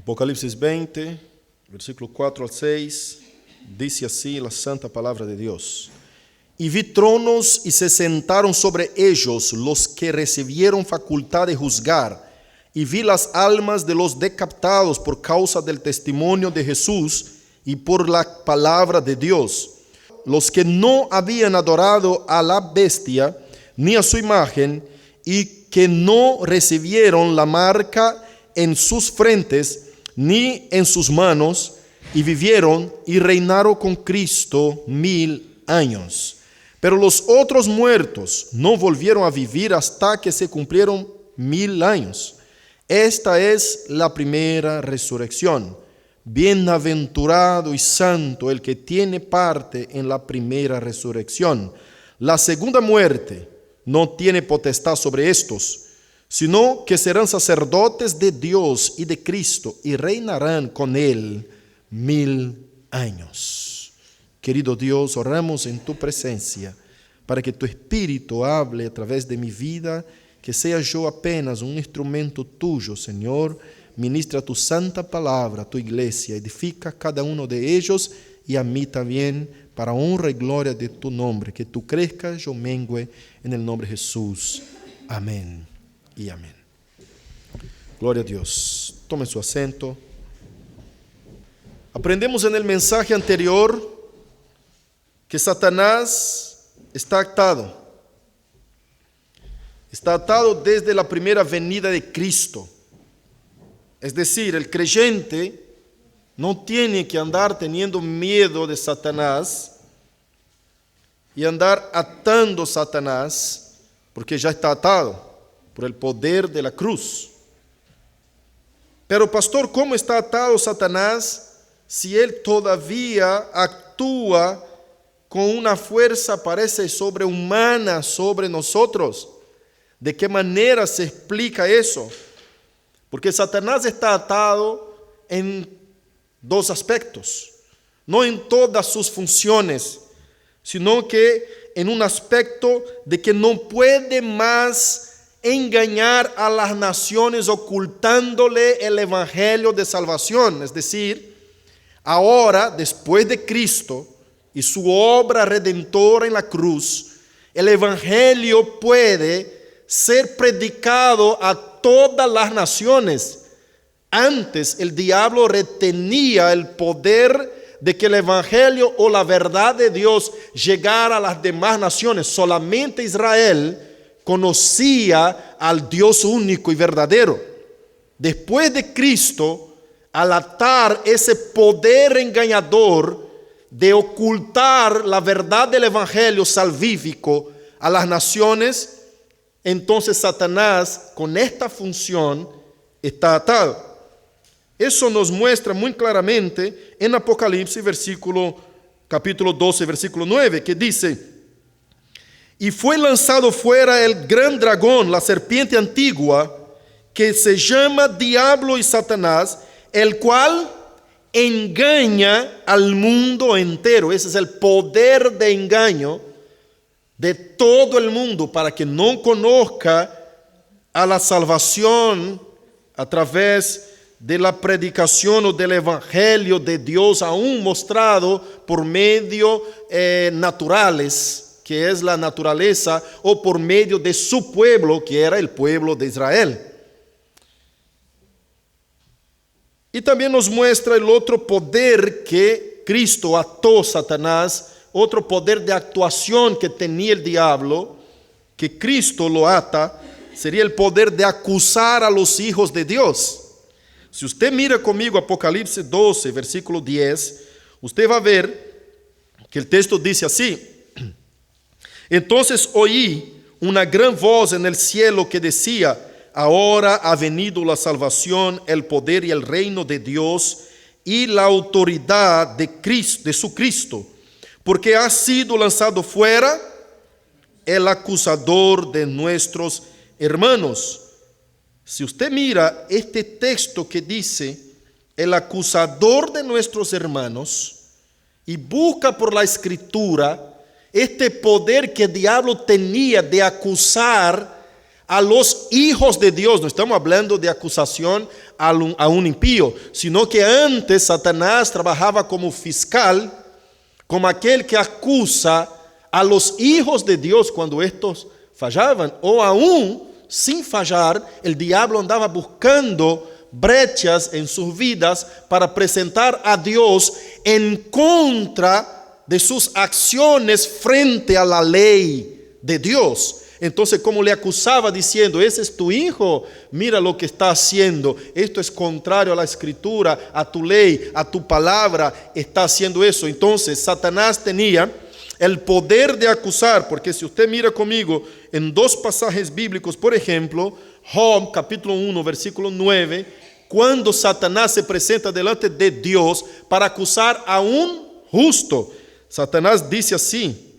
Apocalipsis 20, versículo 4 al 6, dice así la santa palabra de Dios. Y vi tronos y se sentaron sobre ellos los que recibieron facultad de juzgar. Y vi las almas de los decapitados por causa del testimonio de Jesús y por la palabra de Dios. Los que no habían adorado a la bestia ni a su imagen y que no recibieron la marca en sus frentes ni en sus manos, y vivieron y reinaron con Cristo 1000 años. Pero los otros muertos no volvieron a vivir hasta que se cumplieron 1000 años. Esta es la primera resurrección. Bienaventurado y santo el que tiene parte en la primera resurrección. La segunda muerte no tiene potestad sobre estos, sino que serán sacerdotes de Dios y de Cristo y reinarán con Él 1000 años. Querido Dios, oramos en tu presencia para que tu Espíritu hable a través de mi vida, que sea yo apenas un instrumento tuyo, Señor. Ministra tu santa palabra a tu iglesia, edifica a cada uno de ellos y a mí también, para honra y gloria de tu nombre. Que tú crezcas, yo mengue, en el nombre de Jesús. Amén y amén. Gloria a Dios. Tome su asiento. Aprendemos en el mensaje anterior que Satanás está atado. Está atado desde la primera venida de Cristo. Es decir, el creyente no tiene que andar teniendo miedo de Satanás y andar atando a Satanás, porque ya está atado por el poder de la cruz. Pero pastor, ¿cómo está atado Satanás si él todavía actúa con una fuerza parece sobrehumana sobre nosotros? ¿De qué manera se explica eso? Porque Satanás está atado en dos aspectos, no en todas sus funciones, sino que en un aspecto de que no puede más engañar a las naciones ocultándole el evangelio de salvación. Es decir, ahora, después de Cristo y su obra redentora en la cruz, el evangelio puede ser predicado a todas las naciones. Antes el diablo retenía el poder de que el evangelio o la verdad de Dios llegara a las demás naciones. Solamente Israel conocía al Dios único y verdadero. Después de Cristo, al atar ese poder engañador de ocultar la verdad del evangelio salvífico a las naciones, entonces Satanás con esta función está atado. Eso nos muestra muy claramente en Apocalipsis capítulo 12, versículo 9, que dice: y fue lanzado fuera el gran dragón, la serpiente antigua, que se llama Diablo y Satanás, el cual engaña al mundo entero. Ese es el poder de engaño de todo el mundo, para que no conozca a la salvación a través de la predicación o del evangelio de Dios aún mostrado por medio naturales, que es la naturaleza, o por medio de su pueblo, que era el pueblo de Israel. Y también nos muestra el otro poder que Cristo ató a Satanás, otro poder de actuación que tenía el diablo, que Cristo lo ata, sería el poder de acusar a los hijos de Dios. Si usted mira conmigo Apocalipsis 12, versículo 10, usted va a ver que el texto dice así: entonces oí una gran voz en el cielo que decía: ahora ha venido la salvación, el poder y el reino de Dios y la autoridad de Cristo, de su Cristo, porque ha sido lanzado fuera el acusador de nuestros hermanos. Si usted mira este texto que dice el acusador de nuestros hermanos y busca por la escritura este poder que el diablo tenía de acusar a los hijos de Dios, no estamos hablando de acusación a un impío, sino que antes Satanás trabajaba como fiscal, como aquel que acusa a los hijos de Dios cuando estos fallaban, o aún sin fallar, el diablo andaba buscando brechas en sus vidas para presentar a Dios en contra de sus acciones frente a la ley de Dios. Entonces, como le acusaba diciendo, ese es tu hijo, mira lo que está haciendo, esto es contrario a la escritura, a tu ley, a tu palabra, está haciendo eso. Entonces, Satanás tenía el poder de acusar, porque si usted mira conmigo en dos pasajes bíblicos, por ejemplo, Job capítulo 1, versículo 9, cuando Satanás se presenta delante de Dios para acusar a un justo, Satanás dice así,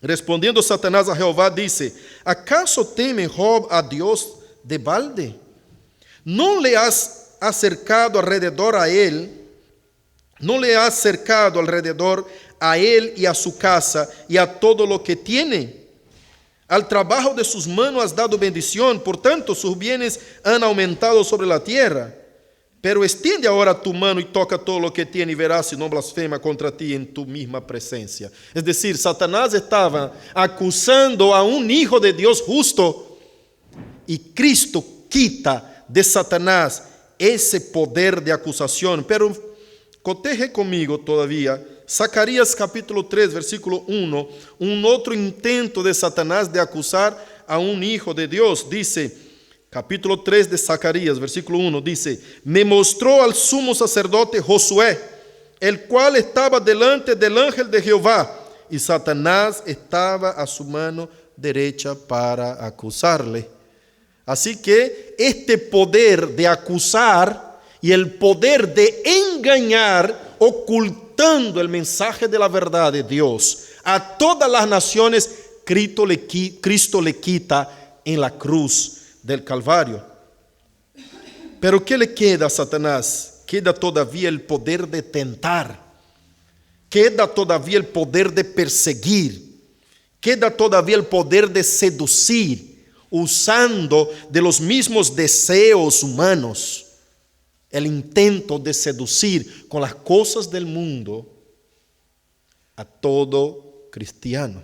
respondiendo Satanás a Jehová, dice, ¿acaso teme Job a Dios de balde? ¿No le has acercado alrededor a él? ¿No le has acercado alrededor a él y a su casa y a todo lo que tiene? Al trabajo de sus manos has dado bendición, por tanto sus bienes han aumentado sobre la tierra. Pero extiende ahora tu mano y toca todo lo que tiene y verás si no blasfema contra ti en tu misma presencia. Es decir, Satanás estaba acusando a un hijo de Dios justo y Cristo quita de Satanás ese poder de acusación. Pero coteje conmigo todavía Zacarías capítulo 3 versículo 1, un otro intento de Satanás de acusar a un hijo de Dios. Dice, capítulo 3 de Zacarías, versículo 1, dice, me mostró al sumo sacerdote Josué, el cual estaba delante del ángel de Jehová, y Satanás estaba a su mano derecha para acusarle. Así que este poder de acusar y el poder de engañar, ocultando el mensaje de la verdad de Dios a todas las naciones, Cristo le quita en la cruz del Calvario. Pero ¿qué le queda a Satanás? Queda todavía el poder de tentar, queda todavía el poder de perseguir, queda todavía el poder de seducir, usando de los mismos deseos humanos, el intento de seducir con las cosas del mundo a todo cristiano.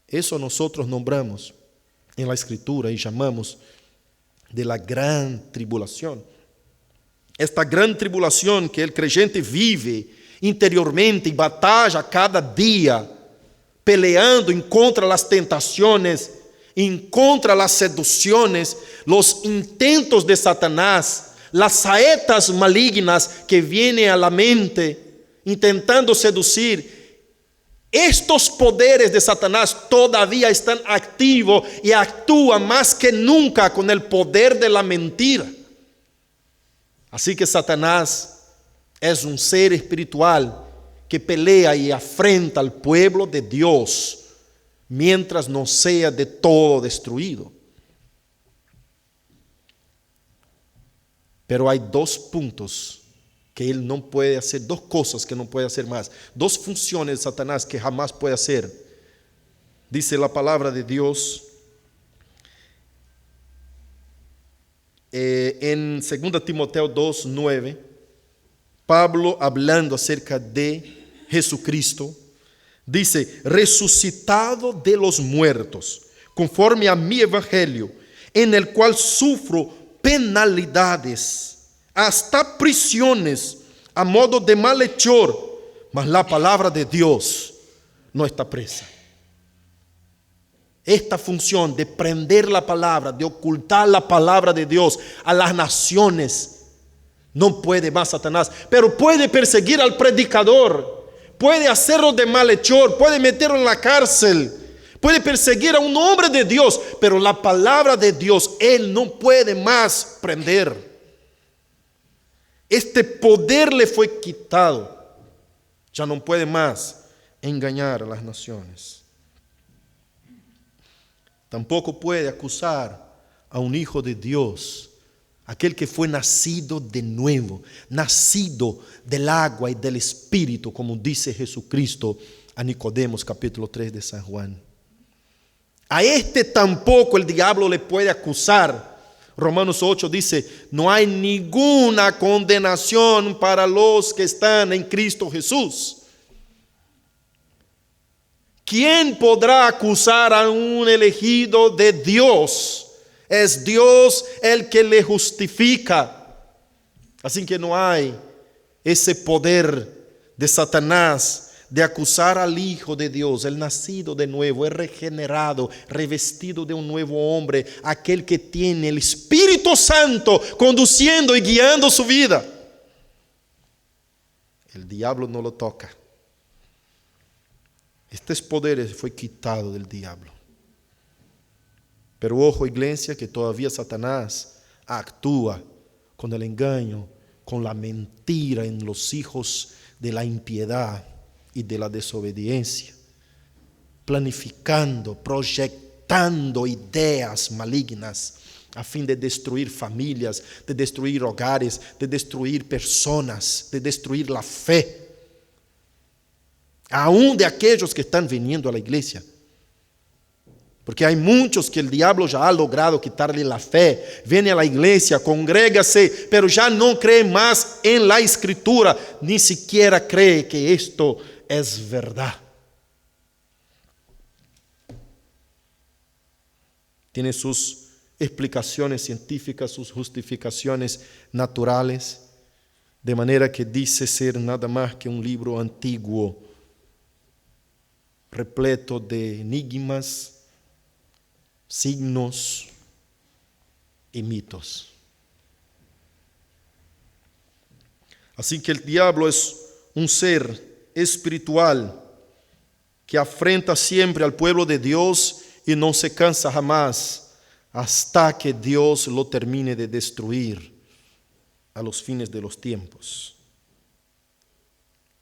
Eso nosotros nombramos en la escritura y llamamos de la gran tribulación. Esta gran tribulación que el creyente vive interiormente y batalla cada día, peleando en contra las tentaciones, en contra las seducciones, los intentos de Satanás, las saetas malignas que vienen a la mente, intentando seducir. Estos poderes de Satanás todavía están activos y actúan más que nunca con el poder de la mentira. Así que Satanás es un ser espiritual que pelea y afrenta al pueblo de Dios mientras no sea de todo destruido. Pero hay dos puntos que él no puede hacer, dos cosas que no puede hacer más, dos funciones de Satanás que jamás puede hacer. Dice la palabra de Dios en 2 Timoteo 2, 9, Pablo hablando acerca de Jesucristo, dice, resucitado de los muertos, conforme a mi evangelio, en el cual sufro penalidades, hasta prisiones, a modo de malhechor, mas la palabra de Dios no está presa. Esta función de prender la palabra, de ocultar la palabra de Dios a las naciones, no puede más Satanás, pero puede perseguir al predicador, puede hacerlo de malhechor, puede meterlo en la cárcel, puede perseguir a un hombre de Dios, pero la palabra de Dios él no puede más prender. Este poder le fue quitado, ya no puede más engañar a las naciones. Tampoco puede acusar a un hijo de Dios, aquel que fue nacido de nuevo, nacido del agua y del Espíritu, como dice Jesucristo a Nicodemos capítulo 3 de San Juan. A este tampoco el diablo le puede acusar, Romanos 8 dice, no hay ninguna condenación para los que están en Cristo Jesús. ¿Quién podrá acusar a un elegido de Dios? Es Dios el que le justifica. Así que no hay ese poder de Satanás de acusar al Hijo de Dios, el nacido de nuevo, el regenerado, revestido de un nuevo hombre, aquel que tiene el Espíritu Santo conduciendo y guiando su vida. El diablo no lo toca. Este poder fue quitado del diablo. Pero ojo, iglesia, que todavía Satanás actúa con el engaño, con la mentira en los hijos de la impiedad y de la desobediencia, planificando, proyectando ideas malignas a fin de destruir familias, de destruir hogares, de destruir personas, de destruir la fe, aún de aquellos que están viniendo a la iglesia. Porque hay muchos que el diablo ya ha logrado quitarle la fe. Viene a la iglesia, congrégase, pero ya no cree más en la escritura, ni siquiera cree que esto es verdad. Tiene sus explicaciones científicas, sus justificaciones naturales, de manera que dice ser nada más que un libro antiguo, repleto de enigmas, signos y mitos. Así que el diablo es un ser espiritual que afrenta siempre al pueblo de Dios y no se cansa jamás hasta que Dios lo termine de destruir a los fines de los tiempos.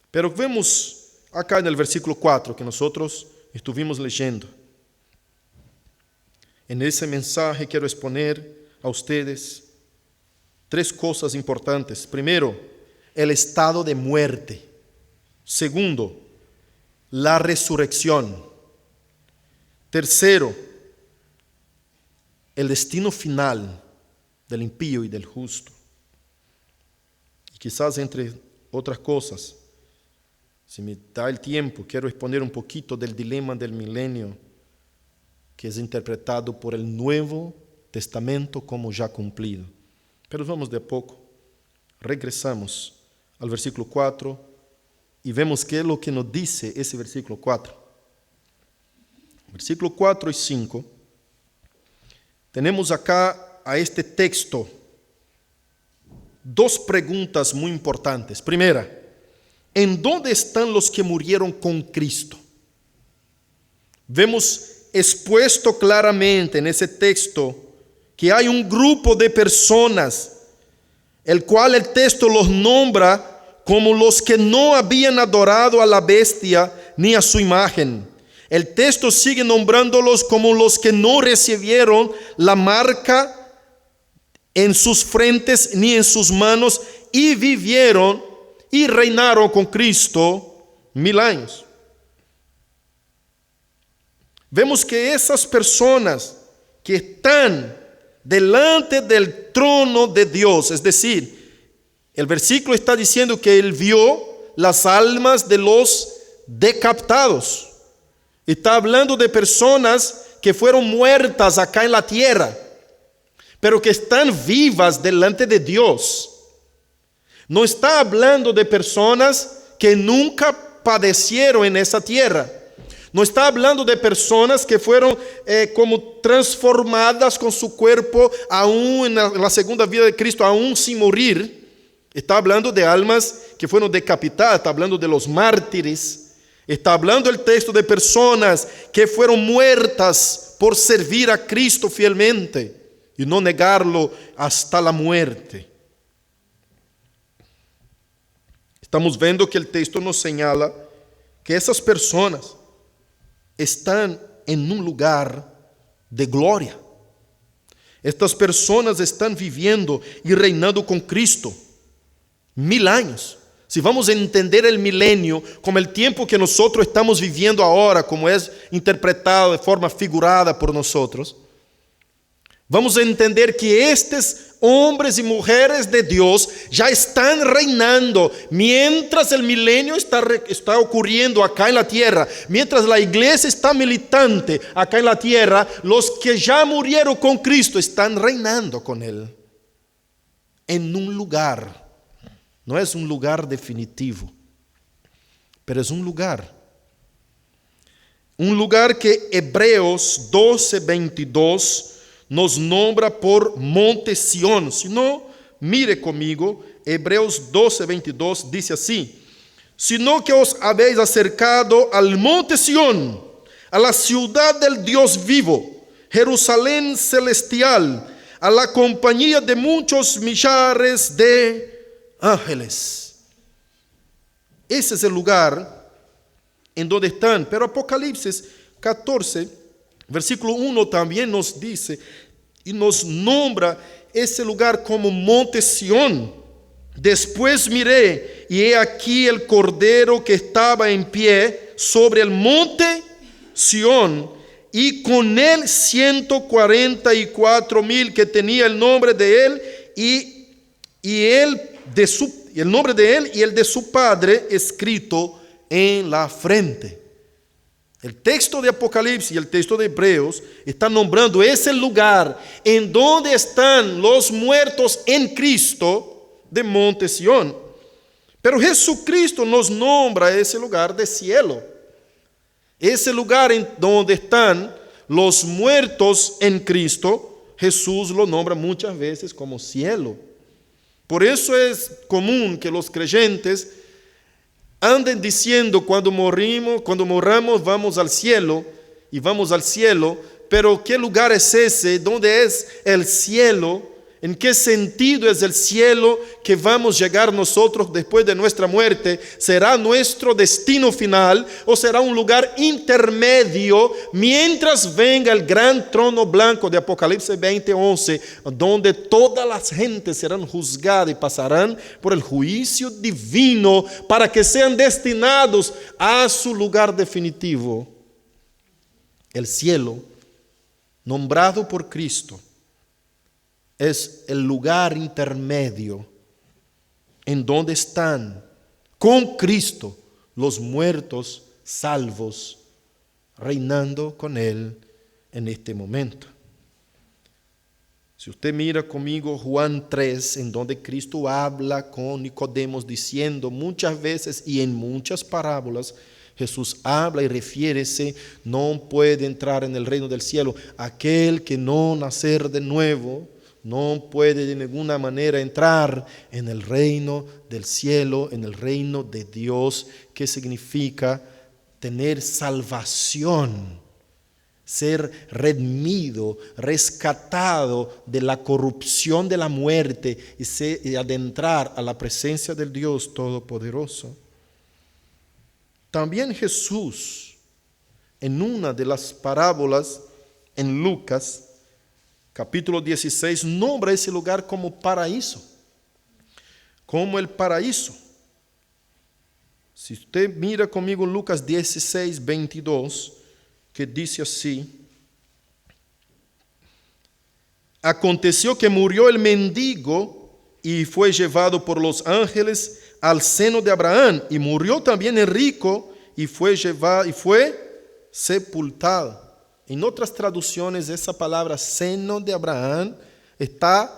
Pero vemos acá en el versículo 4 que nosotros estuvimos leyendo. En ese mensaje quiero exponer a ustedes 3 cosas importantes. Primero, el estado de muerte. Segundo, la resurrección. Tercero, el destino final del impío y del justo. Y quizás entre otras cosas, si me da el tiempo, quiero exponer un poquito del dilema del milenio, que es interpretado por el Nuevo Testamento como ya cumplido. Pero vamos de a poco. Regresamos al versículo 4 y vemos qué es lo que nos dice ese versículo 4. Versículo 4 y 5. Tenemos acá a este texto 2 preguntas muy importantes. Primera, ¿en dónde están los que murieron con Cristo? Vemos expuesto claramente en ese texto que hay un grupo de personas, el cual el texto los nombra como los que no habían adorado a la bestia ni a su imagen. El texto sigue nombrándolos como los que no recibieron la marca en sus frentes ni en sus manos y vivieron y reinaron con Cristo 1000 años. Vemos que esas personas que están delante del trono de Dios, es decir, el versículo está diciendo que Él vio las almas de los decapitados. Está hablando de personas que fueron muertas acá en la tierra, pero que están vivas delante de Dios. No está hablando de personas que nunca padecieron en esa tierra. No está hablando de personas que fueron como transformadas con su cuerpo aún en la segunda vida de Cristo, aún sin morir. Está hablando de almas que fueron decapitadas, está hablando de los mártires. Está hablando el texto de personas que fueron muertas por servir a Cristo fielmente y no negarlo hasta la muerte. Estamos viendo que el texto nos señala que esas personas están en un lugar de gloria. Estas personas están viviendo y reinando con Cristo 1000 años. Si vamos a entender el milenio como el tiempo que nosotros estamos viviendo ahora, como es interpretado de forma figurada por nosotros, vamos a entender que estos hombres y mujeres de Dios ya están reinando mientras el milenio está ocurriendo acá en la tierra, mientras la iglesia está militante acá en la tierra. Los que ya murieron con Cristo están reinando con Él en un lugar. No es un lugar definitivo, pero es un lugar. Un lugar que Hebreos 12:22 nos nombra por Monte Sión. Si no, mire conmigo, Hebreos 12:22 dice así: sino que os habéis acercado al Monte Sión, a la ciudad del Dios vivo, Jerusalén celestial, a la compañía de muchos millares de ángeles. Ese es el lugar en donde están. Pero Apocalipsis 14, versículo 1 también nos dice y nos nombra ese lugar como Monte Sión. Después miré y he aquí el Cordero que estaba en pie sobre el Monte Sión, y con él 144,000 que tenía el nombre de él el nombre de él y el de su padre escrito en la frente. El texto de Apocalipsis y el texto de Hebreos están nombrando ese lugar en donde están los muertos en Cristo de Monte Sión. Pero Jesucristo nos nombra ese lugar de cielo. Ese lugar en donde están los muertos en Cristo, Jesús lo nombra muchas veces como cielo. Por eso es común que los creyentes anden diciendo cuando morramos vamos al cielo, y vamos al cielo. Pero ¿qué lugar es ese? ¿Dónde es el cielo? ¿En qué sentido es el cielo que vamos a llegar nosotros después de nuestra muerte? ¿Será nuestro destino final o será un lugar intermedio mientras venga el gran trono blanco de Apocalipsis 20:11, donde todas las gentes serán juzgadas y pasarán por el juicio divino para que sean destinados a su lugar definitivo? El cielo, nombrado por Cristo, es el lugar intermedio en donde están con Cristo los muertos salvos, reinando con Él en este momento. Si usted mira conmigo Juan 3, en donde Cristo habla con Nicodemo diciendo muchas veces y en muchas parábolas, Jesús habla y refiérese: no puede entrar en el reino del cielo aquel que no nacer de nuevo. No puede de ninguna manera entrar en el reino del cielo, en el reino de Dios, que significa tener salvación, ser redimido, rescatado de la corrupción de la muerte y adentrar a la presencia del Dios Todopoderoso. También Jesús, en una de las parábolas en Lucas, capítulo 16, nombra ese lugar como paraíso, como el paraíso. Si usted mira conmigo Lucas 16:22, que dice así: aconteció que murió el mendigo y fue llevado por los ángeles al seno de Abraham, y murió también el rico y fue sepultado. En otras traducciones, esa palabra seno de Abraham está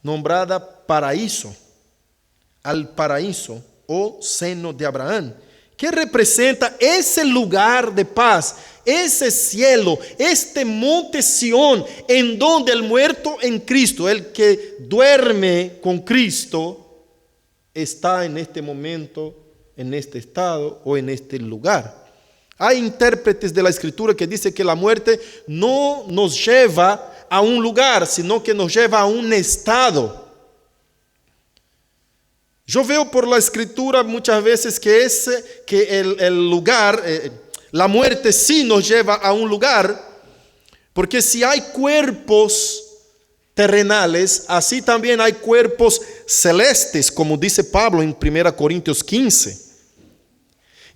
nombrada paraíso, al paraíso o seno de Abraham, que representa ese lugar de paz, ese cielo, este monte Sión, en donde el muerto en Cristo, el que duerme con Cristo, está en este momento, en este estado o en este lugar. Hay intérpretes de la Escritura que dicen que la muerte no nos lleva a un lugar, sino que nos lleva a un estado. Yo veo por la Escritura muchas veces que el lugar, la muerte sí nos lleva a un lugar, porque si hay cuerpos terrenales, así también hay cuerpos celestes, como dice Pablo en 1 Corintios 15.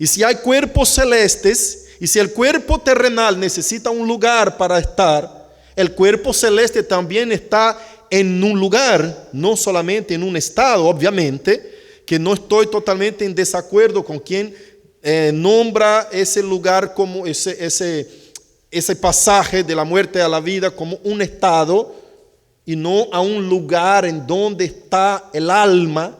Y si hay cuerpos celestes, y si el cuerpo terrenal necesita un lugar para estar, el cuerpo celeste también está en un lugar, no solamente en un estado, obviamente, que no estoy totalmente en desacuerdo con quien nombra ese lugar como ese pasaje de la muerte a la vida como un estado y no a un lugar en donde está el alma,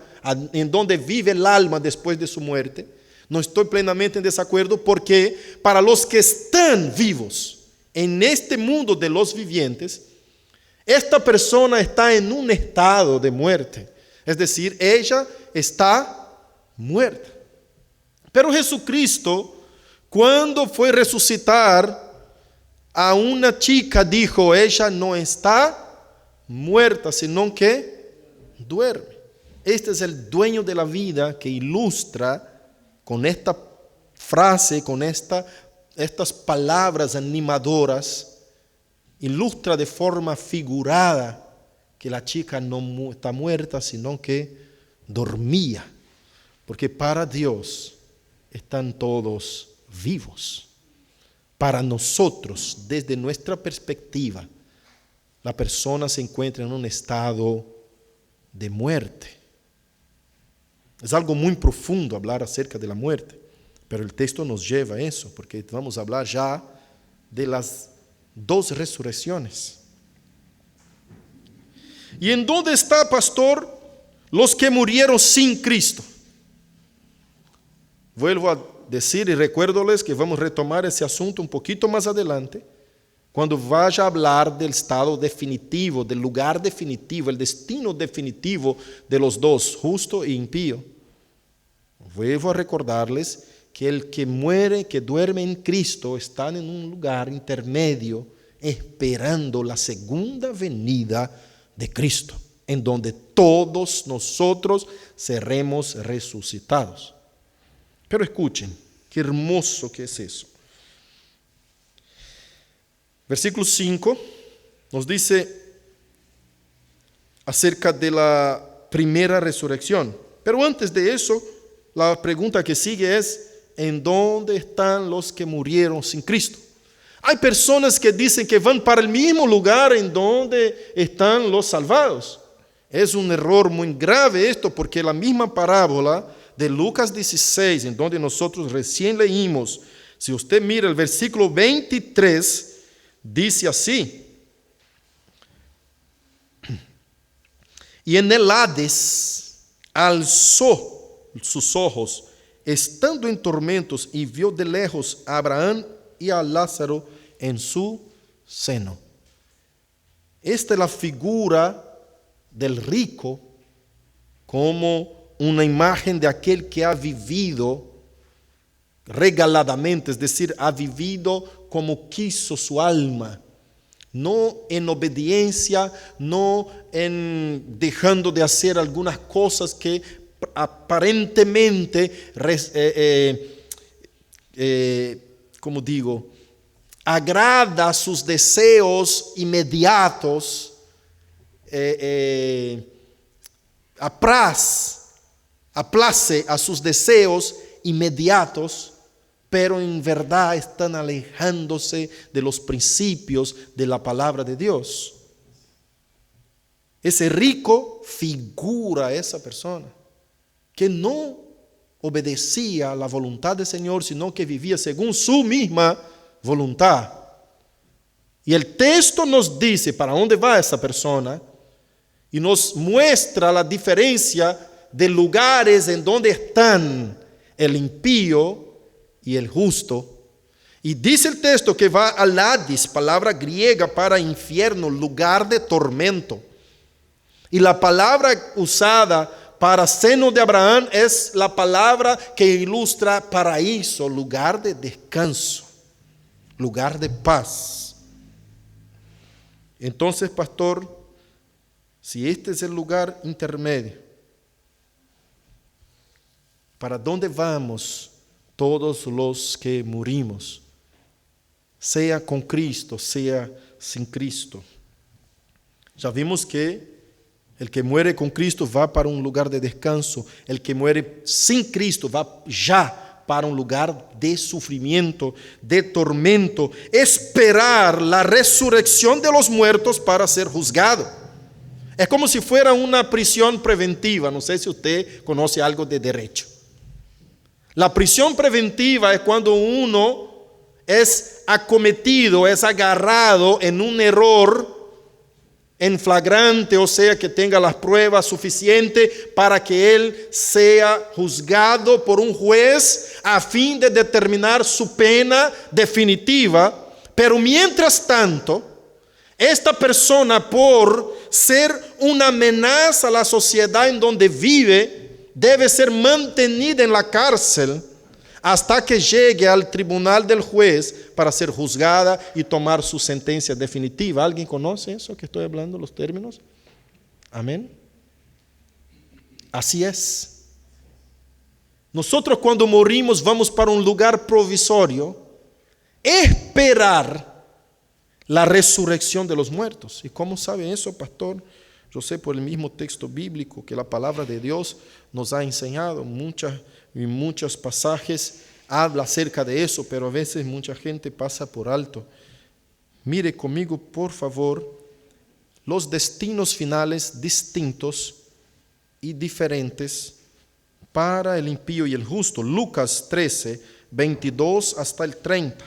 en donde vive el alma después de su muerte. No estoy plenamente en desacuerdo porque para los que están vivos en este mundo de los vivientes, esta persona está en un estado de muerte. Es decir, ella está muerta. Pero Jesucristo, cuando fue a resucitar a una chica, dijo, ella no está muerta, sino que duerme. Este es el dueño de la vida que ilustra con esta frase, con estas palabras animadoras, ilustra de forma figurada que la chica no está muerta, sino que dormía. Porque para Dios están todos vivos. Para nosotros, desde nuestra perspectiva, la persona se encuentra en un estado de muerte. Es algo muy profundo hablar acerca de la muerte, pero el texto nos lleva a eso, porque vamos a hablar ya de las dos resurrecciones. ¿Y en dónde está, pastor, los que murieron sin Cristo? Vuelvo a decir y recuérdoles que vamos a retomar ese asunto un poquito más adelante, cuando vaya a hablar del estado definitivo, del lugar definitivo, el destino definitivo de los dos, justo e impío. Vuelvo a recordarles que el que muere, que duerme en Cristo, está en un lugar intermedio, esperando la segunda venida de Cristo, en donde todos nosotros seremos resucitados. Pero escuchen, qué hermoso que es eso. Versículo 5 nos dice acerca de la primera resurrección. Pero antes de eso, la pregunta que sigue es, ¿en dónde están los que murieron sin Cristo? Hay personas que dicen que van para el mismo lugar en donde están los salvados. Es un error muy grave esto, porque la misma parábola de Lucas 16, en donde nosotros recién leímos, si usted mira el versículo 23, dice así: y en el Hades alzó sus ojos, estando en tormentos, y vio de lejos a Abraham y a Lázaro en su seno. Esta es la figura del rico como una imagen de aquel que ha vivido regaladamente, es decir, ha vivido como quiso su alma, no en obediencia, no en dejando de hacer algunas cosas que aparentemente, como digo, agrada a sus deseos inmediatos, aplace a sus deseos inmediatos, pero en verdad están alejándose de los principios de la palabra de Dios. Ese rico figura a esa persona que no obedecía a la voluntad del Señor, sino que vivía según su misma voluntad. Y el texto nos dice para dónde va esa persona y nos muestra la diferencia de lugares en donde están el impío y el justo. Y dice el texto que va al Hades, palabra griega para infierno, lugar de tormento. Y la palabra usada para seno de Abraham es la palabra que ilustra paraíso, lugar de descanso, lugar de paz. Entonces, pastor, si este es el lugar intermedio, ¿para dónde vamos todos los que morimos? Sea con Cristo, sea sin Cristo. Ya vimos que el que muere con Cristo va para un lugar de descanso. El que muere sin Cristo va ya para un lugar de sufrimiento, de tormento, esperar la resurrección de los muertos para ser juzgado. Es como si fuera una prisión preventiva. No sé si usted conoce algo de derecho. La prisión preventiva es cuando uno es acometido, es agarrado en un error en flagrante, o sea, que tenga las pruebas suficientes para que él sea juzgado por un juez a fin de determinar su pena definitiva. Pero mientras tanto, esta persona, por ser una amenaza a la sociedad en donde vive, debe ser mantenida en la cárcel hasta que llegue al tribunal del juez para ser juzgada y tomar su sentencia definitiva. ¿Alguien conoce eso que estoy hablando, los términos? Amén. Así es. Nosotros cuando morimos vamos para un lugar provisorio, esperar la resurrección de los muertos. ¿Y cómo sabe eso, pastor? Yo sé por el mismo texto bíblico que la palabra de Dios nos ha enseñado. En muchos pasajes habla acerca de eso, pero a veces mucha gente pasa por alto. Mire conmigo, por favor, los destinos finales distintos y diferentes para el impío y el justo. Lucas 13, 22 hasta el 30.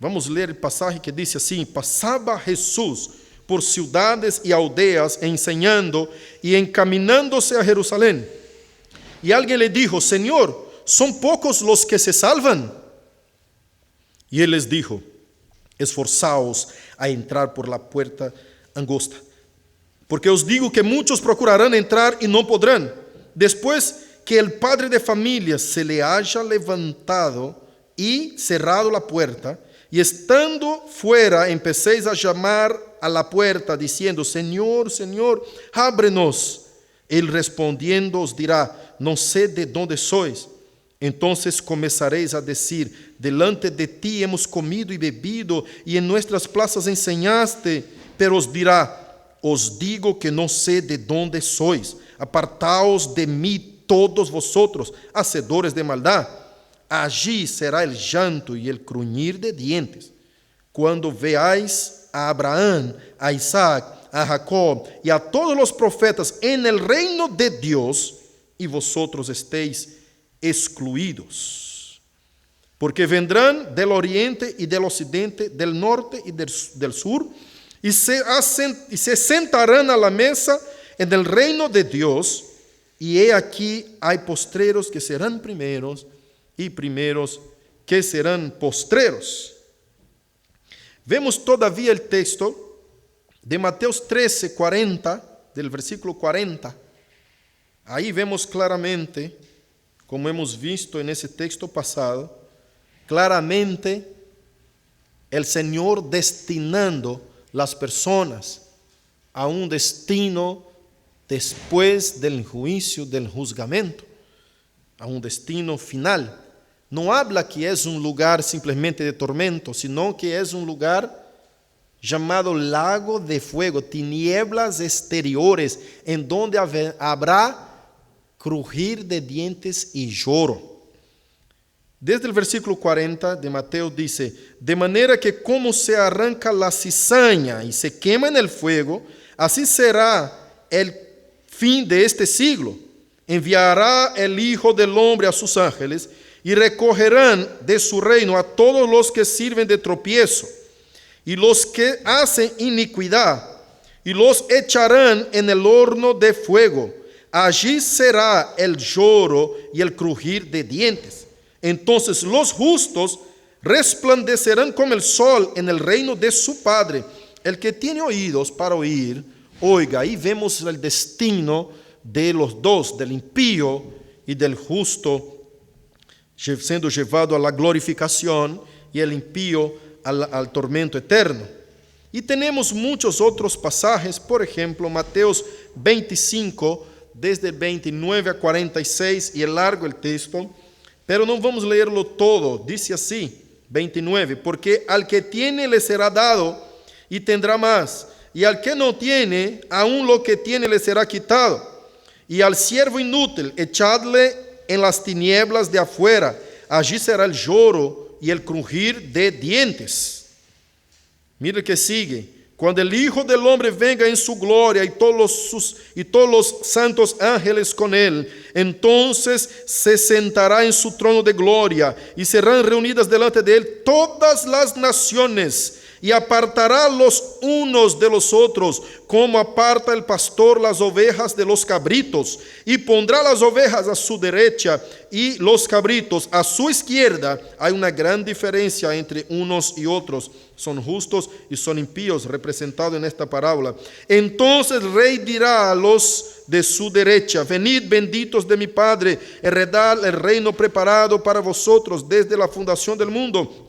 Vamos a leer el pasaje que dice así: pasaba Jesús por ciudades y aldeas enseñando y encaminándose a Jerusalén. Y alguien le dijo: Señor, ¿son pocos los que se salvan? Y él les dijo: esforzaos a entrar por la puerta angosta, porque os digo que muchos procurarán entrar y no podrán. Después que el padre de familia se le haya levantado y cerrado la puerta, y estando fuera empecéis a llamar a la puerta diciendo: Señor, Señor, ábrenos. Él respondiendo os dirá: no sé de dónde sois. Entonces comenzaréis a decir: delante de ti hemos comido y bebido, y en nuestras plazas enseñaste. Pero os dirá: os digo que no sé de dónde sois. Apartaos de mí todos vosotros, hacedores de maldad. Allí será el llanto y el cruñir de dientes, cuando veáis a Abraham, a Isaac, a Jacob y a todos los profetas en el reino de Dios, y vosotros estéis excluidos. Porque vendrán del oriente y del occidente, del norte y del sur, y se sentarán a la mesa en el reino de Dios. Y he aquí hay postreros que serán primeros, y primeros que serán postreros. Vemos todavía el texto de Mateos 13, 40, del versículo 40. Ahí vemos claramente, como hemos visto en ese texto pasado, claramente el Señor destinando las personas a un destino después del juicio, del juzgamento, a un destino final. No habla que es un lugar simplemente de tormento, sino que es un lugar llamado lago de fuego, tinieblas exteriores, en donde habrá crujir de dientes y lloro. Desde el versículo 40 de Mateo dice: de manera que como se arranca la cizaña y se quema en el fuego, así será el fin de este siglo. Enviará el Hijo del Hombre a sus ángeles, y recogerán de su reino a todos los que sirven de tropiezo y los que hacen iniquidad, y los echarán en el horno de fuego. Allí será el lloro y el crujir de dientes. Entonces los justos resplandecerán como el sol en el reino de su Padre. El que tiene oídos para oír, oiga. Ahí vemos el destino de los dos, del impío y del justo, siendo llevado a la glorificación, y el impío al tormento eterno. Y tenemos muchos otros pasajes, por ejemplo, Mateos 25, desde 29 a 46, y es largo el texto, pero no vamos a leerlo todo. Dice así, 29, porque al que tiene le será dado y tendrá más, y al que no tiene, aún lo que tiene le será quitado. Y al siervo inútil echadle en las tinieblas de afuera. Allí será el lloro y el crujir de dientes. Mira que sigue. Cuando el Hijo del Hombre venga en su gloria y todos los santos ángeles con él, entonces se sentará en su trono de gloria y serán reunidas delante de él todas las naciones, y apartará los unos de los otros, como aparta el pastor las ovejas de los cabritos, y pondrá las ovejas a su derecha y los cabritos a su izquierda. Hay una gran diferencia entre unos y otros. Son justos y son impíos, representados en esta parábola. Entonces el rey dirá a los de su derecha: venid, benditos de mi Padre, heredad el reino preparado para vosotros desde la fundación del mundo.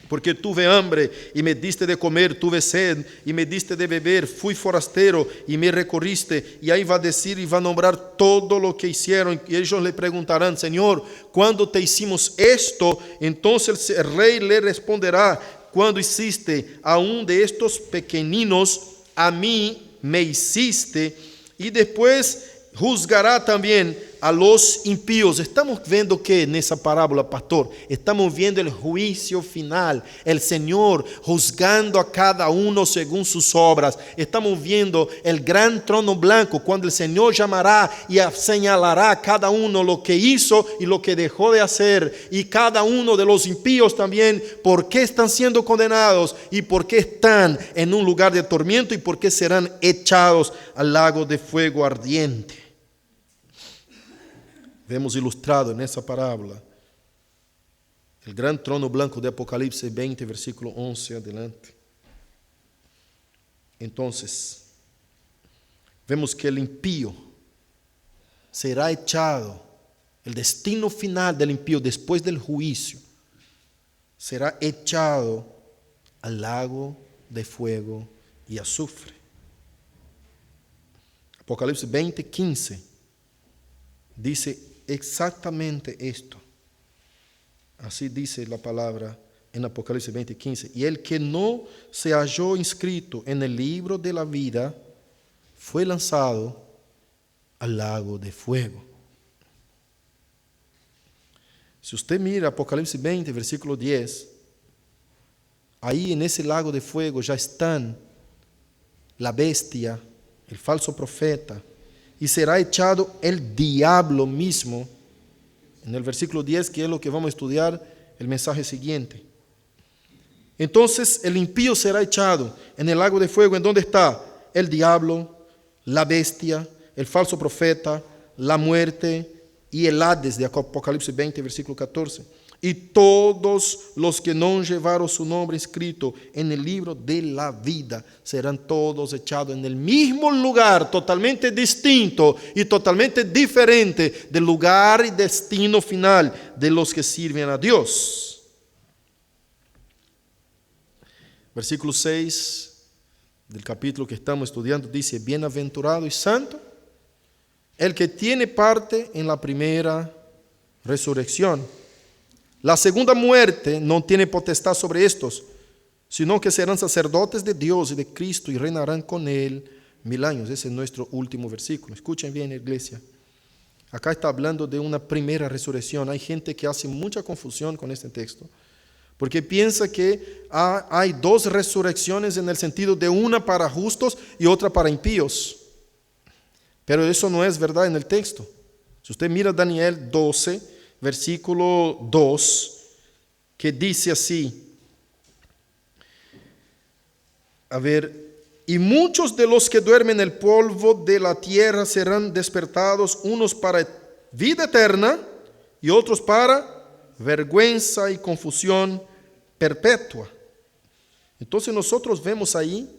Porque tuve hambre y me diste de comer, tuve sed y me diste de beber, fui forastero y me recorriste. Y ahí va a decir y va a nombrar todo lo que hicieron. Y ellos le preguntarán: Señor, ¿cuándo te hicimos esto? Entonces el rey le responderá: cuando hiciste a un de estos pequeñinos, a mí me hiciste. Y después juzgará también a los impíos. Estamos viendo que en esa parábola, pastor, estamos viendo el juicio final, el Señor juzgando a cada uno según sus obras. Estamos viendo el gran trono blanco, cuando el Señor llamará y señalará a cada uno lo que hizo y lo que dejó de hacer, y cada uno de los impíos también, por qué están siendo condenados y por qué están en un lugar de tormento y por qué serán echados al lago de fuego ardiente. Vemos ilustrado en esa parábola el gran trono blanco de Apocalipsis 20, versículo 11 adelante. Entonces, vemos que el impío será echado, el destino final del impío después del juicio, será echado al lago de fuego y azufre. Apocalipsis 20, 15 dice exactamente esto. Así dice la palabra en Apocalipsis 20:15. Y el que no se halló inscrito en el libro de la vida fue lanzado al lago de fuego. Si usted mira Apocalipsis 20, versículo 10, ahí en ese lago de fuego ya están la bestia, el falso profeta, y será echado el diablo mismo. En el versículo 10, que es lo que vamos a estudiar, el mensaje siguiente. Entonces el impío será echado en el lago de fuego, en donde está el diablo, la bestia, el falso profeta, la muerte y el Hades, de Apocalipsis 20, versículo 14. Y todos los que no llevaron su nombre escrito en el libro de la vida serán todos echados en el mismo lugar, totalmente distinto y totalmente diferente del lugar y destino final de los que sirven a Dios. Versículo 6 del capítulo que estamos estudiando dice: bienaventurado y santo el que tiene parte en la primera resurrección. La segunda muerte no tiene potestad sobre estos, sino que serán sacerdotes de Dios y de Cristo y reinarán con él 1000 años. Ese es nuestro último versículo. Escuchen bien, iglesia. Acá está hablando de una primera resurrección. Hay gente que hace mucha confusión con este texto, porque piensa que hay dos resurrecciones en el sentido de una para justos y otra para impíos. Pero eso no es verdad en el texto. Si usted mira Daniel 12, versículo 2, que dice así: y muchos de los que duermen en el polvo de la tierra serán despertados, unos para vida eterna y otros para vergüenza y confusión perpetua. Entonces nosotros vemos ahí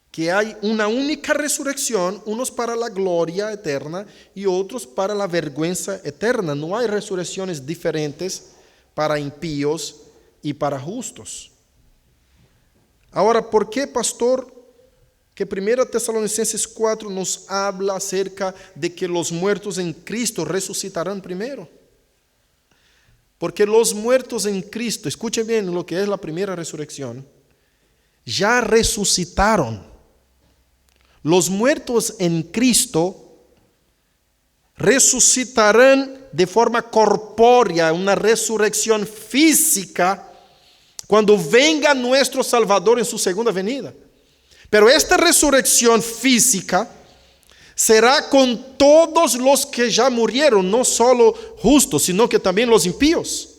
que hay una única resurrección, unos para la gloria eterna y otros para la vergüenza eterna. No hay resurrecciones diferentes para impíos y para justos. Ahora, ¿por qué, pastor, que 1 Tesalonicenses 4 nos habla acerca de que los muertos en Cristo resucitarán primero? Porque los muertos en Cristo, escuchen bien lo que es la primera resurrección, ya resucitaron. Los muertos en Cristo resucitarán de forma corpórea, una resurrección física, cuando venga nuestro Salvador en su segunda venida. Pero esta resurrección física será con todos los que ya murieron, no solo justos, sino que también los impíos.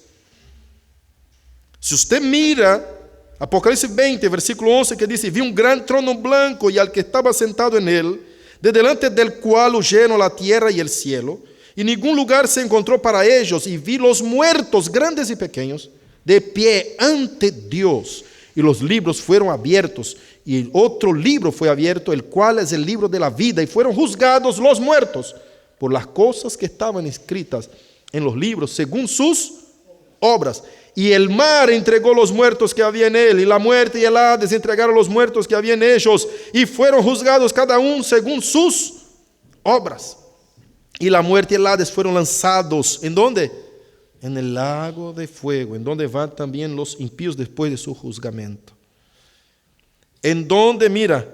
Si usted mira Apocalipsis 20, versículo 11, que dice: vi un gran trono blanco y al que estaba sentado en él, de delante del cual huyeron la tierra y el cielo, y ningún lugar se encontró para ellos, y vi los muertos, grandes y pequeños, de pie ante Dios, y los libros fueron abiertos, y el otro libro fue abierto, el cual es el libro de la vida, y fueron juzgados los muertos por las cosas que estaban escritas en los libros, según sus obras. Y el mar entregó los muertos que había en él, y la muerte y el Hades entregaron los muertos que había en ellos, y fueron juzgados cada uno según sus obras. Y la muerte y el Hades fueron lanzados, ¿en dónde? En el lago de fuego, en donde van también los impíos después de su juzgamento. En donde, mira,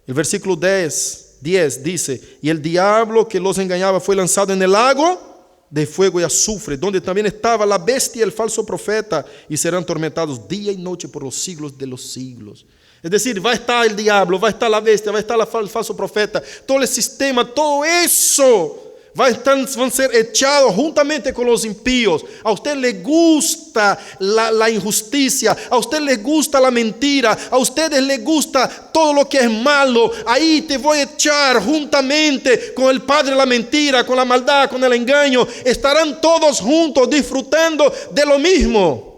el versículo 10 dice: y el diablo que los engañaba fue lanzado en el lago de fuego y azufre, donde también estaba la bestia y el falso profeta, y serán tormentados día y noche por los siglos de los siglos. Es decir, va a estar el diablo, va a estar la bestia, va a estar el falso profeta, todo el sistema, todo eso van a ser echados juntamente con los impíos. A usted le gusta la injusticia, a usted le gusta la mentira, a ustedes les gusta todo lo que es malo. Ahí te voy a echar juntamente con el padre de la mentira, con la maldad, con el engaño. Estarán todos juntos disfrutando de lo mismo.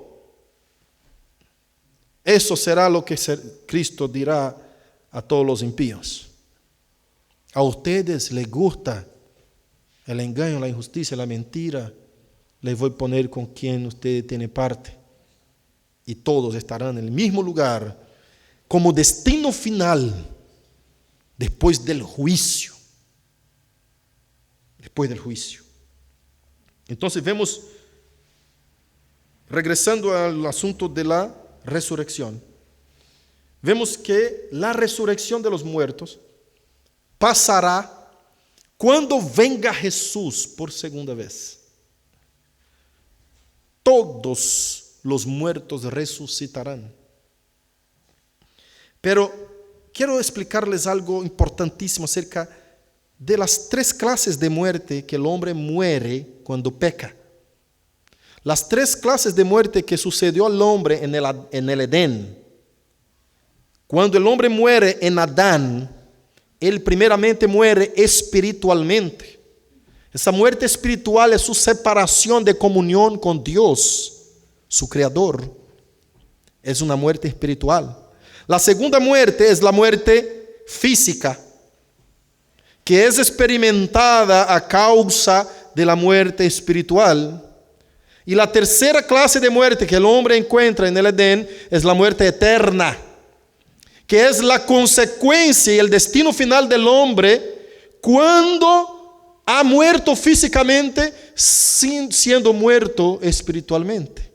Eso será lo que Cristo dirá a todos los impíos. A ustedes les gusta el engaño, la injusticia, la mentira, les voy a poner con quien usted tiene parte. Y todos estarán en el mismo lugar como destino final después del juicio. Después del juicio. Entonces vemos, regresando al asunto de la resurrección, vemos que la resurrección de los muertos pasará cuando venga Jesús por segunda vez. Todos los muertos resucitarán. Pero quiero explicarles algo importantísimo acerca de las tres clases de muerte que el hombre muere cuando peca. Las tres clases de muerte que sucedió al hombre en el Edén. Cuando el hombre muere en Adán, él primeramente muere espiritualmente. Esa muerte espiritual es su separación de comunión con Dios, su Creador. Es una muerte espiritual. La segunda muerte es la muerte física, que es experimentada a causa de la muerte espiritual. Y la tercera clase de muerte que el hombre encuentra en el Edén es la muerte eterna, que es la consecuencia y el destino final del hombre cuando ha muerto físicamente, siendo muerto espiritualmente.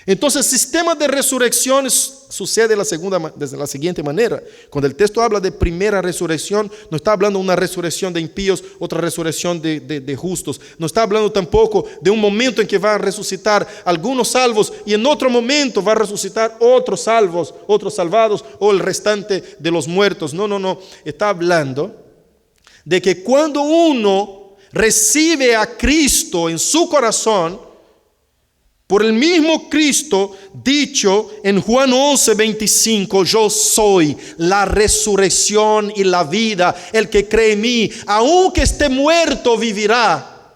Entonces, el sistema de resurrección sucede de la siguiente manera. Cuando el texto habla de primera resurrección, no está hablando de una resurrección de impíos, otra resurrección de justos. No está hablando tampoco de un momento en que va a resucitar algunos salvos y en otro momento va a resucitar otros salvos, otros salvados o el restante de los muertos. No. Está hablando de que cuando uno recibe a Cristo en su corazón, por el mismo Cristo dicho en Juan 11:25, yo soy la resurrección y la vida. El que cree en mí, aunque esté muerto, vivirá.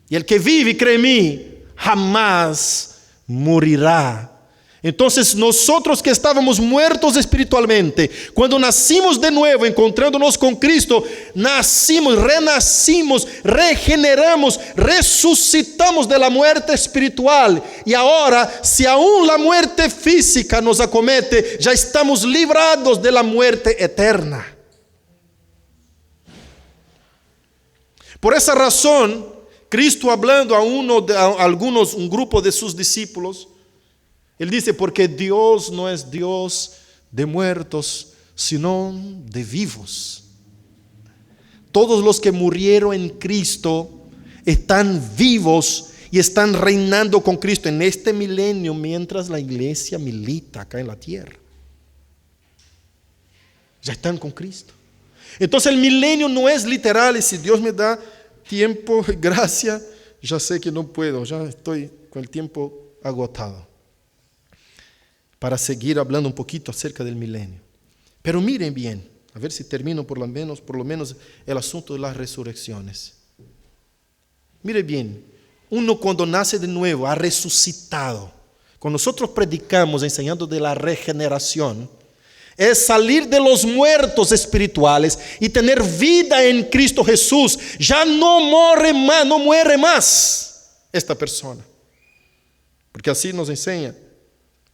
Y el que vive y cree en mí, jamás morirá. Entonces nosotros que estábamos muertos espiritualmente, cuando nacimos de nuevo, encontrándonos con Cristo, nacimos, renacimos, regeneramos, resucitamos de la muerte espiritual. Y ahora, si aún la muerte física nos acomete, ya estamos librados de la muerte eterna. Por esa razón, Cristo hablando a un grupo de sus discípulos, Él dice, porque Dios no es Dios de muertos, sino de vivos. Todos los que murieron en Cristo están vivos y están reinando con Cristo en este milenio mientras la iglesia milita acá en la tierra. Ya están con Cristo. Entonces el milenio no es literal, y si Dios me da tiempo, gracia, ya sé que no puedo, ya estoy con el tiempo agotado para seguir hablando un poquito acerca del milenio. Pero miren bien, a ver si termino por lo menos el asunto de las resurrecciones. Mire bien, uno cuando nace de nuevo ha resucitado. Cuando nosotros predicamos enseñando de la regeneración, es salir de los muertos espirituales y tener vida en Cristo Jesús. Ya no muere más esta persona. Porque así nos enseña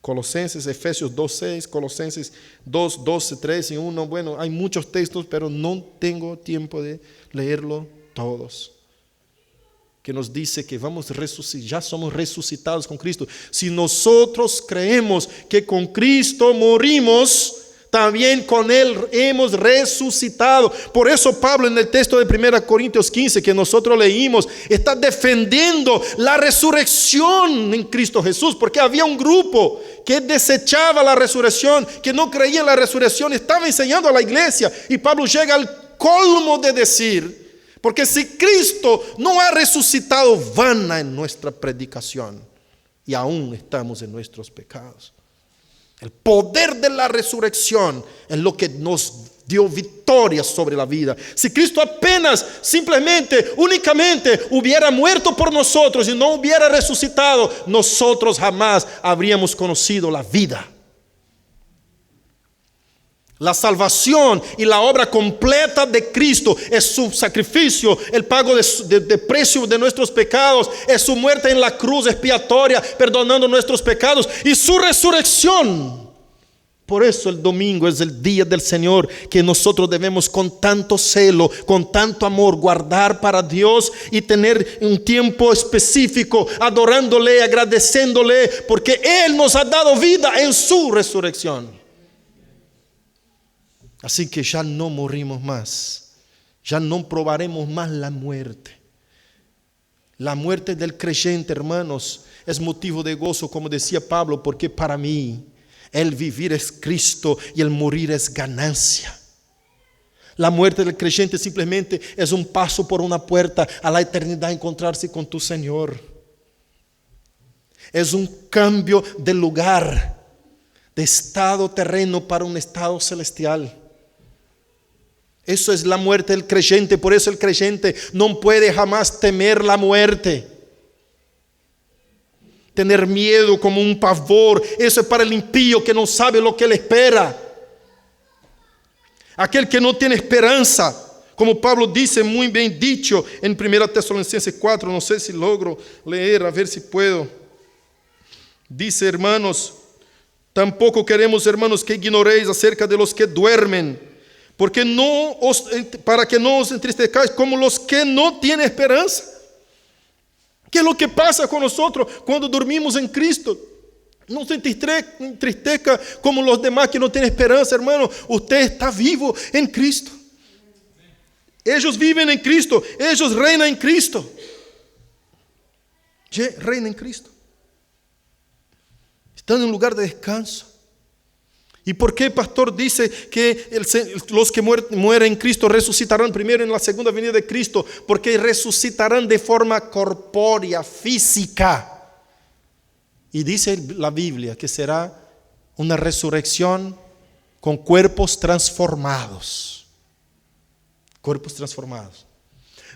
Colosenses, Efesios 2:6, Colosenses 2:12, 3 y 1. Bueno, hay muchos textos, pero no tengo tiempo de leerlo todos. Que nos dice que ya somos resucitados con Cristo. Si nosotros creemos que con Cristo morimos, también con Él hemos resucitado. Por eso Pablo en el texto de 1 Corintios 15 que nosotros leímos, está defendiendo la resurrección en Cristo Jesús, porque había un grupo que desechaba la resurrección, que no creía en la resurrección, estaba enseñando a la iglesia, y Pablo llega al colmo de decir, porque si Cristo no ha resucitado, vana en nuestra predicación y aún estamos en nuestros pecados. El poder de la resurrección es lo que nos dio victoria sobre la vida. Si Cristo apenas, únicamente hubiera muerto por nosotros y no hubiera resucitado, nosotros jamás habríamos conocido la vida. La salvación y la obra completa de Cristo es su sacrificio, el pago de precio de nuestros pecados, es su muerte en la cruz expiatoria, perdonando nuestros pecados, y su resurrección. Por eso el domingo es el día del Señor, que nosotros debemos con tanto celo, con tanto amor, guardar para Dios y tener un tiempo específico adorándole, agradeciéndole, porque Él nos ha dado vida en su resurrección. Así que ya no morimos más, ya no probaremos más la muerte. La muerte del creyente, hermanos, es motivo de gozo, como decía Pablo, porque para mí el vivir es Cristo y el morir es ganancia. La muerte del creyente simplemente es un paso por una puerta a la eternidad, encontrarse con tu Señor. Es un cambio de lugar, de estado terreno para un estado celestial. Eso es la muerte del creyente. Por eso el creyente no puede jamás temer la muerte, tener miedo como un pavor. Eso es para el impío que no sabe lo que le espera. Aquel que no tiene esperanza, como Pablo dice muy bien dicho en 1 Tesalonicenses 4, no sé si logro leer, a ver si puedo. Dice, hermanos, tampoco queremos, hermanos, que ignoréis acerca de los que duermen, para que no os entristezcáis como los que no tienen esperanza. ¿Qué es lo que pasa con nosotros cuando dormimos en Cristo? No se entristezca como los demás que no tienen esperanza, hermano. Usted está vivo en Cristo. Ellos viven en Cristo. Ellos reinan en Cristo. Reinan en Cristo. Están en un lugar de descanso. ¿Y por qué el pastor dice que los que mueren en Cristo resucitarán primero en la segunda venida de Cristo? Porque resucitarán de forma corpórea, física. Y dice la Biblia que será una resurrección con cuerpos transformados. Cuerpos transformados.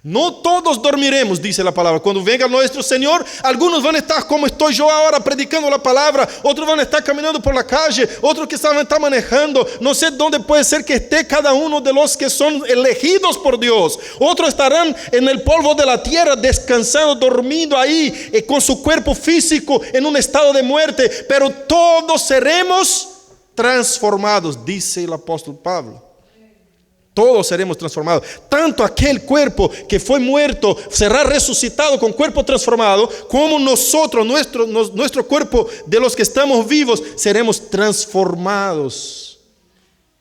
No todos dormiremos, dice la palabra. Cuando venga nuestro Señor, algunos van a estar como estoy yo ahora predicando la palabra, otros van a estar caminando por la calle, otros que van a estar manejando. No sé dónde puede ser que esté cada uno de los que son elegidos por Dios. Otros estarán en el polvo de la tierra, descansando, dormido ahí, con su cuerpo físico en un estado de muerte. Pero todos seremos transformados, dice el apóstol Pablo. Todos seremos transformados. Tanto aquel cuerpo que fue muerto será resucitado con cuerpo transformado, como nosotros, nuestro cuerpo de los que estamos vivos, seremos transformados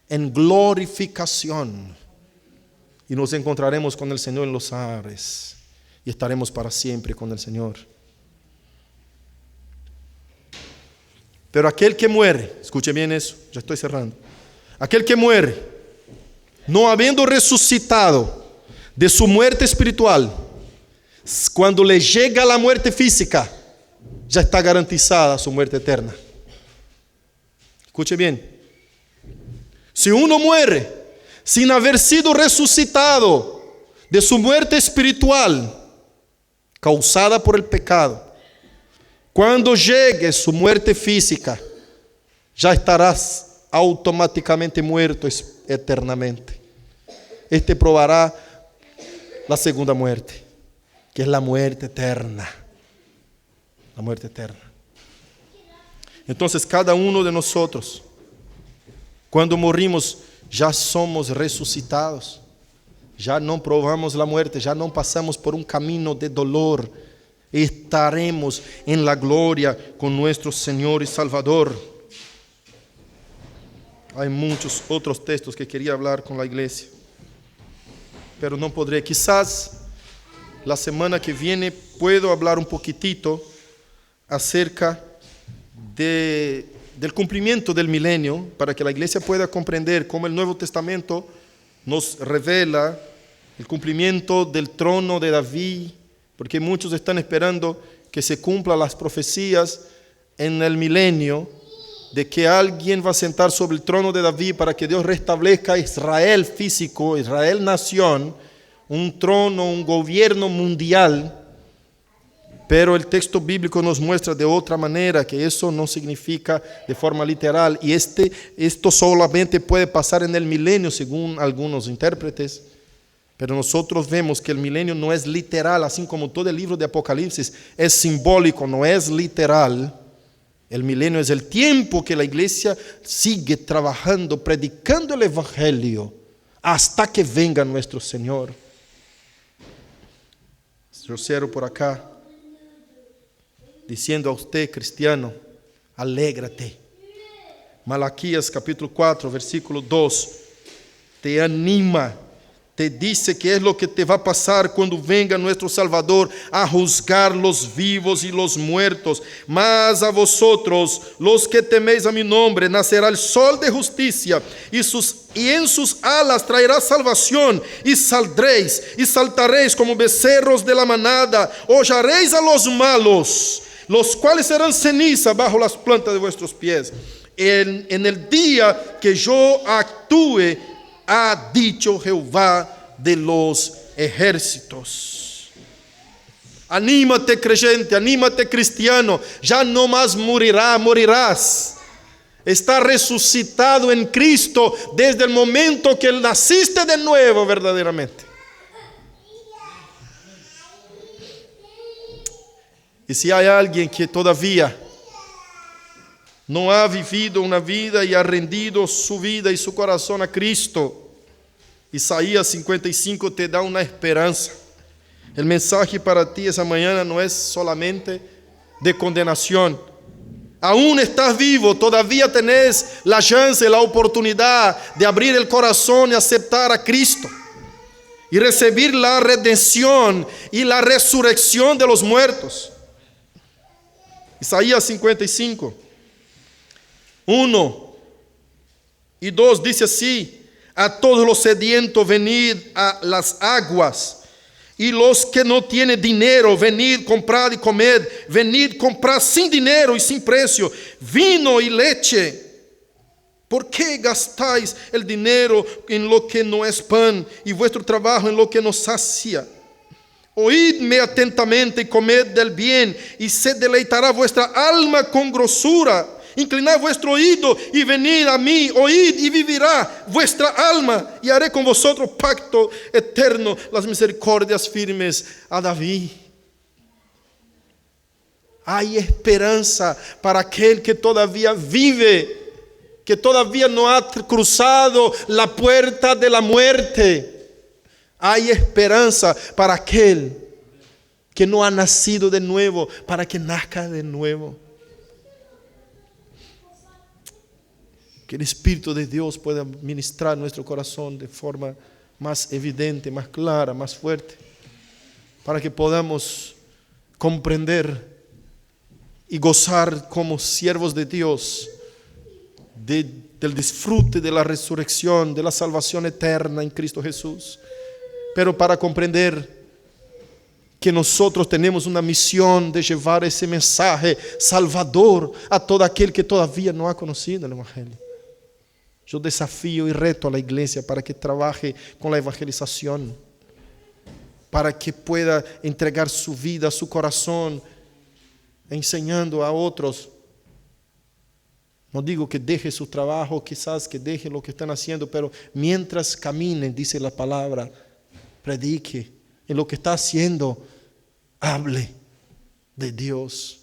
en glorificación. y nos encontraremos con el Señor en los aires y estaremos para siempre con el Señor. Pero aquel que muere, escuche bien eso, ya estoy cerrando. Aquel que muere, no habiendo resucitado de su muerte espiritual, cuando le llega la muerte física, ya está garantizada su muerte eterna. Escuche bien. Si uno muere sin haber sido resucitado de su muerte espiritual causada por el pecado, cuando llegue su muerte física, ya estarás automáticamente muerto eternamente. Este probará la segunda muerte, que es la muerte eterna. La muerte eterna. Entonces, cada uno de nosotros, cuando morimos, ya somos resucitados. Ya no probamos la muerte, ya no pasamos por un camino de dolor. Estaremos en la gloria con nuestro Señor y Salvador. Hay muchos otros textos que quería hablar con la iglesia, pero no podré. Quizás la semana que viene puedo hablar un poquitito acerca del cumplimiento del milenio, para que la iglesia pueda comprender cómo el Nuevo Testamento nos revela el cumplimiento del trono de David, porque muchos están esperando que se cumplan las profecías en el milenio, de que alguien va a sentar sobre el trono de David para que Dios restablezca Israel físico, Israel nación, un trono, un gobierno mundial. Pero el texto bíblico nos muestra de otra manera que eso no significa de forma literal, y esto solamente puede pasar en el milenio según algunos intérpretes. Pero nosotros vemos que el milenio no es literal, así como todo el libro de Apocalipsis es simbólico, no es literal. El milenio es el tiempo que la iglesia sigue trabajando, predicando el evangelio hasta que venga nuestro Señor. Yo cierro por acá diciendo a usted, cristiano, alégrate. Malaquías capítulo 4, versículo 2, te anima, te dice que es lo que te va a pasar cuando venga nuestro Salvador a juzgar los vivos y los muertos. Mas a vosotros, los que teméis a mi nombre, nacerá el sol de justicia, y en sus alas traerá salvación, y saldréis y saltaréis como becerros de la manada, hollaréis a los malos, los cuales serán ceniza bajo las plantas de vuestros pies. En el día que yo actúe, ha dicho Jehová de los ejércitos. Anímate, creyente, anímate, cristiano, ya no más morirás. Está resucitado en Cristo desde el momento que naciste de nuevo verdaderamente. Y si hay alguien que todavía no ha vivido una vida y ha rendido su vida y su corazón a Cristo, Isaías 55 te da una esperanza. El mensaje para ti esa mañana no es solamente de condenación. Aún estás vivo, todavía tenés la chance, la oportunidad de abrir el corazón y aceptar a Cristo y recibir la redención y la resurrección de los muertos. Isaías 55 1 y 2 dice así: a todos los sedientos venid a las aguas, y los que no tienen dinero, venid, comprad y comed. Venid, comprad sin dinero y sin precio vino y leche. ¿Por qué gastáis el dinero en lo que no es pan, y vuestro trabajo en lo que no sacia? Oídme atentamente y comed del bien, y se deleitará vuestra alma con grosura. Inclinad vuestro oído y venid a mí, oíd y vivirá vuestra alma, y haré con vosotros pacto eterno, las misericordias firmes a David. Hay esperanza para aquel que todavía vive, que todavía no ha cruzado la puerta de la muerte. Hay esperanza para aquel que no ha nacido de nuevo, para que nazca de nuevo. Que el Espíritu de Dios pueda ministrar nuestro corazón de forma más evidente, más clara, más fuerte, para que podamos comprender y gozar como siervos de Dios del disfrute de la resurrección, de la salvación eterna en Cristo Jesús. Pero para comprender que nosotros tenemos una misión de llevar ese mensaje salvador a todo aquel que todavía no ha conocido el Evangelio. Yo desafío y reto a la iglesia para que trabaje con la evangelización, para que pueda entregar su vida, su corazón, enseñando a otros. No digo que deje su trabajo, quizás que deje lo que están haciendo, pero mientras caminen, dice la palabra, predique. En lo que está haciendo, hable de Dios,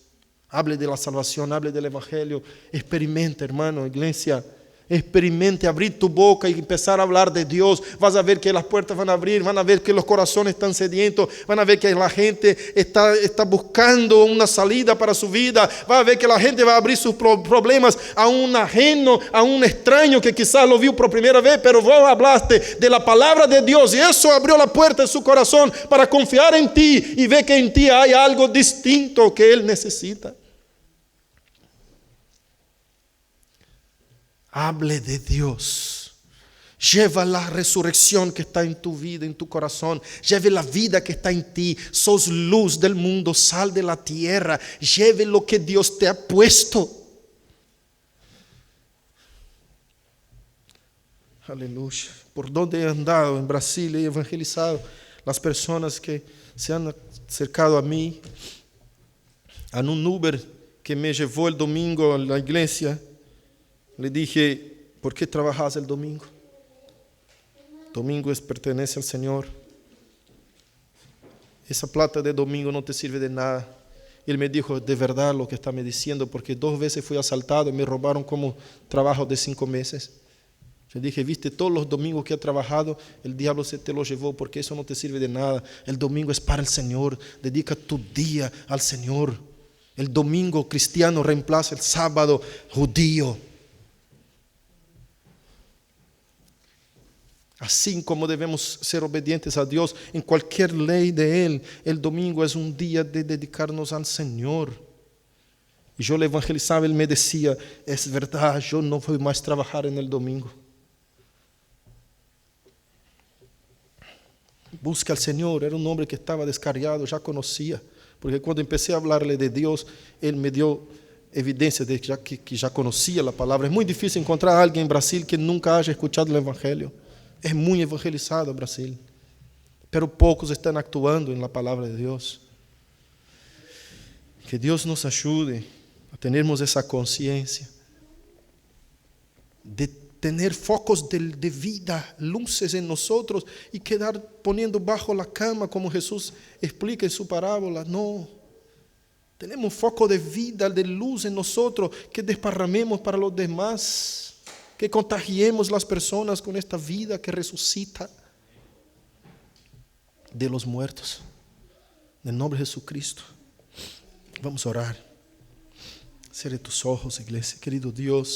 hable de la salvación, hable del Evangelio. Experimente, hermano, iglesia. Experimente abrir tu boca y empezar a hablar de Dios. Vas a ver que las puertas van a abrir, van a ver que los corazones están sedientos, van a ver que la gente está buscando una salida para su vida. Va a ver que la gente va a abrir sus problemas a un ajeno, a un extraño que quizás lo vio por primera vez, pero vos hablaste de la palabra de Dios y eso abrió la puerta de su corazón para confiar en ti y ver que en ti hay algo distinto que él necesita. Hable de Dios. Lleva la resurrección que está en tu vida, en tu corazón. Lleve la vida que está en ti. Sos luz del mundo, sal de la tierra. Lleve lo que Dios te ha puesto. Aleluya. Por donde he andado en Brasil he evangelizado. Las personas que se han acercado a mí, a un Uber que me llevó el domingo a la iglesia. Le dije, ¿por qué trabajas el domingo? Domingo pertenece al Señor. Esa plata de domingo no te sirve de nada. Y él me dijo, de verdad lo que está me diciendo, porque 2 veces fui asaltado y me robaron como trabajo de 5 meses. Yo dije, viste, todos los domingos que he trabajado, el diablo se te lo llevó, porque eso no te sirve de nada. El domingo es para el Señor. Dedica tu día al Señor. El domingo cristiano reemplaza el sábado judío. Así como debemos ser obedientes a Dios en cualquier ley de Él, el domingo es un día de dedicarnos al Señor. Y yo le evangelizaba, Él me decía, es verdad, yo no voy más a trabajar en el domingo. Busca al Señor. Era un hombre que estaba descarriado, ya conocía, porque cuando empecé a hablarle de Dios, Él me dio evidencia de que ya conocía la palabra. Es muy difícil encontrar a alguien en Brasil que nunca haya escuchado el Evangelio. Es muy evangelizado Brasil, pero pocos están actuando en la palabra de Dios. Que Dios nos ayude a tenermos esa conciencia de tener focos de vida, luces en nosotros y quedar poniendo bajo la cama como Jesús explica en su parábola. No, tenemos foco de vida, de luz en nosotros que desparramemos para los demás. Que contagiemos las personas con esta vida que resucita de los muertos. En el nombre de Jesucristo. Vamos a orar. Cierre tus ojos, iglesia. Querido Dios.